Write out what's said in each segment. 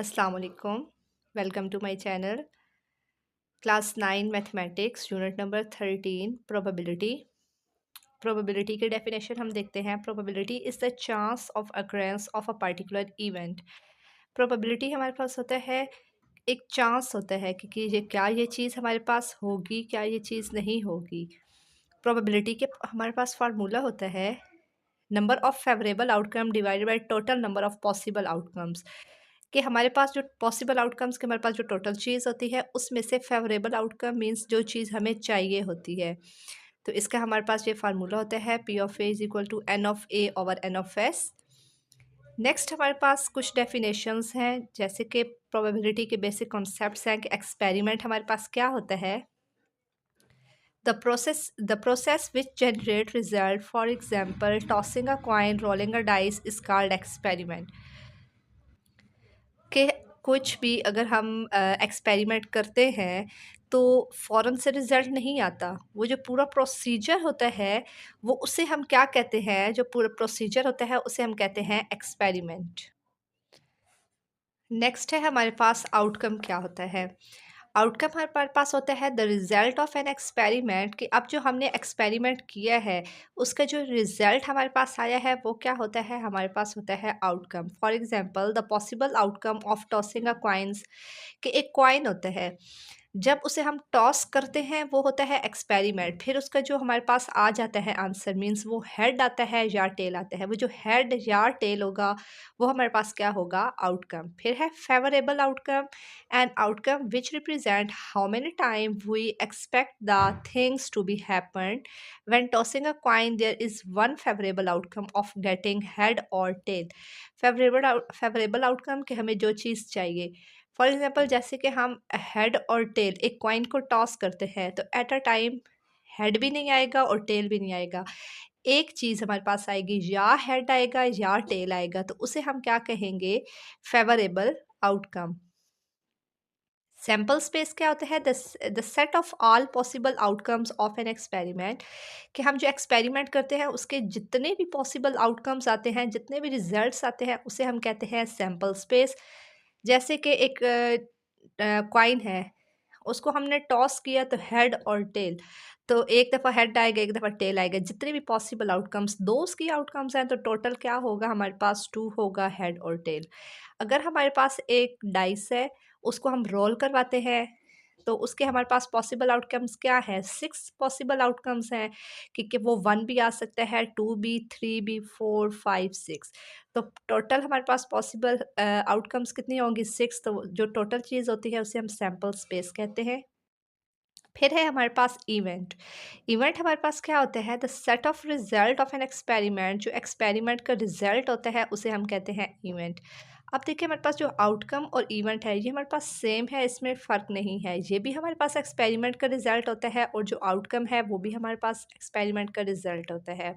अस्सलाम वालेकुम। Welcome to my channel. Class 9 mathematics unit number 13 probability. Probability की definition हम देखते हैं। Probability is the chance of occurrence of a particular event. Probability हमारे पास होता है, एक चांस होता है कि ये चीज़ हमारे पास होगी, क्या ये चीज़ नहीं होगी। प्रोबेबिलिटी के हमारे पास फार्मूला होता है, number of favourable outcome divided by total number of possible outcomes. कि हमारे पास जो पॉसिबल आउटकम्स के हमारे पास जो टोटल चीज़ होती है उसमें से फेवरेबल आउटकम मींस जो चीज़ हमें चाहिए होती है। तो इसका हमारे पास ये फार्मूला होता है, P of A is equal to N of A over N of S. Next हमारे पास कुछ डेफिनेशंस हैं, जैसे कि प्रोबेबिलिटी के बेसिक कॉन्सेप्ट्स हैं कि एक्सपेरिमेंट हमारे पास क्या होता है। The process which generate result, for example, tossing a coin, rolling a dice, is called experiment. कि कुछ भी अगर हम एक्सपेरिमेंट करते हैं तो फ़ौरन से रिज़ल्ट नहीं आता। वो जो पूरा प्रोसीजर होता है, वो उसे हम क्या कहते हैं, जो पूरा प्रोसीजर होता है उसे हम कहते हैं एक्सपेरिमेंट। नेक्स्ट है हमारे पास आउटकम क्या होता है। आउटकम हमारे पास होता है the result of an experiment, कि अब जो हमने एक्सपेरिमेंट किया है उसका जो रिज़ल्ट हमारे पास आया है वो क्या होता है, हमारे पास होता है outcome. For example the possible outcome of tossing a coins, कि एक कॉइन होता है, जब उसे हम टॉस करते हैं वो होता है एक्सपेरिमेंट। फिर उसका जो हमारे पास आ जाता है आंसर, मीन्स वो हेड आता है या टेल आता है, वो जो हेड या टेल होगा वो हमारे पास क्या होगा, आउटकम। फिर है favourable outcome, and outcome which represent how many time we expect the things to be happen. When tossing a coin there is one favourable outcome of getting head और tail. Favourable outcome कि हमें जो चीज़ चाहिए। For example जैसे कि हम head और tell एक कॉइन को टॉस करते हैं तो एट अ टाइम हेड भी नहीं आएगा और टेल भी नहीं आएगा। एक चीज़ हमारे पास आएगी, या हेड आएगा या टेल आएगा, तो उसे हम क्या कहेंगे, फेवरेबल आउटकम। सैम्पल स्पेस क्या होता है, the set of all possible outcomes of an experiment, कि हम जो एक्सपेरिमेंट करते हैं उसके जितने भी पॉसिबल आउटकम्स आते हैं, जितने भी रिजल्ट्स आते हैं उसे हम कहते हैं सैम्पल स्पेस। जैसे कि एक कॉइन है, उसको हमने टॉस किया तो हेड और टेल, तो एक दफ़ा हेड आएगा, एक दफ़ा टेल आएगा। जितने भी पॉसिबल आउटकम्स, 2 उसकी आउटकम्स हैं, तो टोटल क्या होगा हमारे पास, 2 होगा हेड और टेल। अगर हमारे पास एक डाइस है, उसको हम रोल करवाते हैं, तो उसके हमारे पास पॉसिबल आउटकम्स क्या हैं, 6 पॉसिबल आउटकम्स हैं, कि वो 1 भी आ सकता है, 2 भी, 3 भी, 4, 5, 6। तो टोटल हमारे पास पॉसिबल आउटकम्स कितनी होंगी, 6। तो जो टोटल चीज़ होती है उसे हम सैम्पल स्पेस कहते हैं। फिर है हमारे पास इवेंट। इवेंट हमारे पास क्या होता है, the set of result of an experiment, जो एक्सपेरिमेंट का रिजल्ट होता है उसे हम कहते हैं इवेंट। अब देखिए हमारे पास जो आउटकम और इवेंट है ये हमारे पास सेम है, इसमें फ़र्क नहीं है। ये भी हमारे पास एक्सपेरिमेंट का रिजल्ट होता है और जो आउटकम है वो भी हमारे पास एक्सपेरिमेंट का रिजल्ट होता है।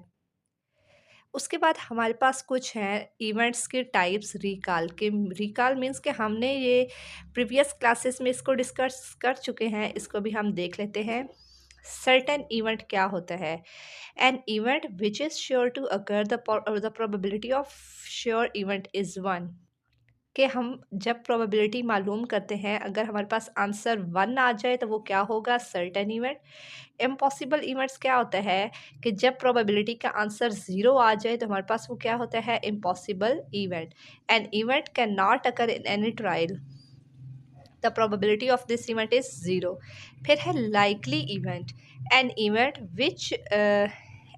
उसके बाद हमारे पास कुछ हैं इवेंट्स के टाइप्स, रिकॉल के। रिकॉल मीन्स कि हमने ये प्रीवियस क्लासेस में इसको डिस्कस कर चुके हैं, इसको भी हम देख लेते हैं। सर्टेन इवेंट क्या होता है, an event which is sure to occur, the probability of sure event is 1। कि हम जब प्रोबेबिलिटी मालूम करते हैं, अगर हमारे पास आंसर 1 आ जाए तो वो क्या होगा, सर्टेन इवेंट। इम्पॉसिबल इवेंट्स क्या होता है, कि जब प्रोबेबिलिटी का आंसर 0 आ जाए तो हमारे पास वो क्या होता है, impossible event. An event can not occur in any trial, the probability of this event is 0। फिर है likely event, N event which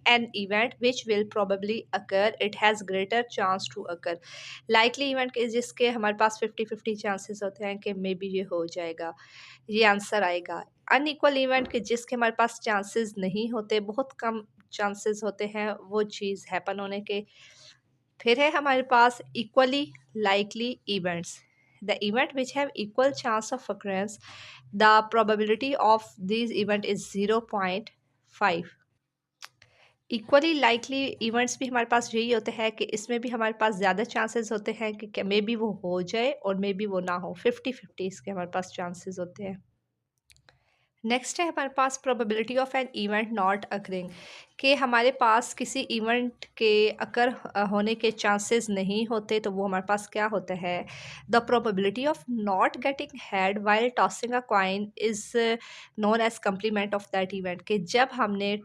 an event which will probably occur, it has greater chance to occur। likely event के जिसके हमारे पास 50-50 chances होते हैं कि may be ये हो जाएगा, ये आंसर आएगा। अनइक्वल इवेंट के जिसके हमारे पास चांसेस नहीं होते, बहुत कम चांसेस होते हैं वो चीज़ हैपन होने के। फिर है हमारे पास equally likely events, the event which have equal chance of occurrence, द probability of these event is 0.5। Equally likely events भी हमारे पास यही होते हैं कि इसमें भी हमारे पास ज़्यादा चांसेस होते हैं कि मे बी वो हो जाए और मे बी वो ना हो, 50-50 इसके हमारे पास चांसेस होते हैं। नेक्स्ट है हमारे पास probability of an event not occurring, कि हमारे पास किसी इवेंट के होने के चांसेस नहीं होते, तो वो हमारे पास क्या होता है? The probability of not getting head while tossing a coin is known as complement of that event, कि जब हमने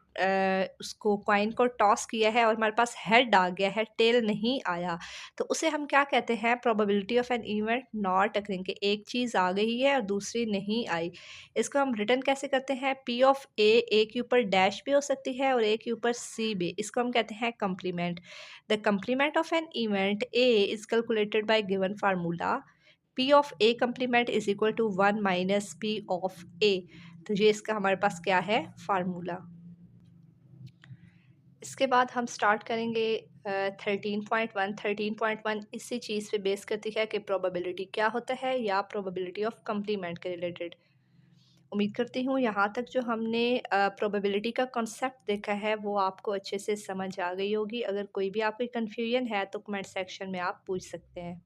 उसको कॉइन को टॉस किया है और हमारे पास हेड आ गया है, टेल नहीं आया, तो उसे हम क्या कहते हैं? Probability of an event not occurring, कि एक चीज़ आ गई है और दूसरी नहीं आई। इसको हम रिटर्न कैसे करते हैं? पी ऑफ ए के ऊपर डैश भी हो सकती है और ए के ऊपर सी भी। इसको हम कहते हैं complement. The complement of an event A is calculated by given formula P of A complement is equal to 1 minus P of A. तो ये इसका हमारे पास क्या है? फार्मूला। इसके बाद हम स्टार्ट करेंगे 13.1। 13.1 इसी चीज़ पे बेस करती है कि प्रोबेबिलिटी क्या होता है, या प्रोबेबिलिटी ऑफ कम्प्लीमेंट के रिलेटेड। उम्मीद करती हूँ यहाँ तक जो हमने प्रोबेबिलिटी का कॉन्सेप्ट देखा है वो आपको अच्छे से समझ आ गई होगी। अगर कोई भी आपकी कन्फ्यूजन है तो कमेंट सेक्शन में आप पूछ सकते हैं।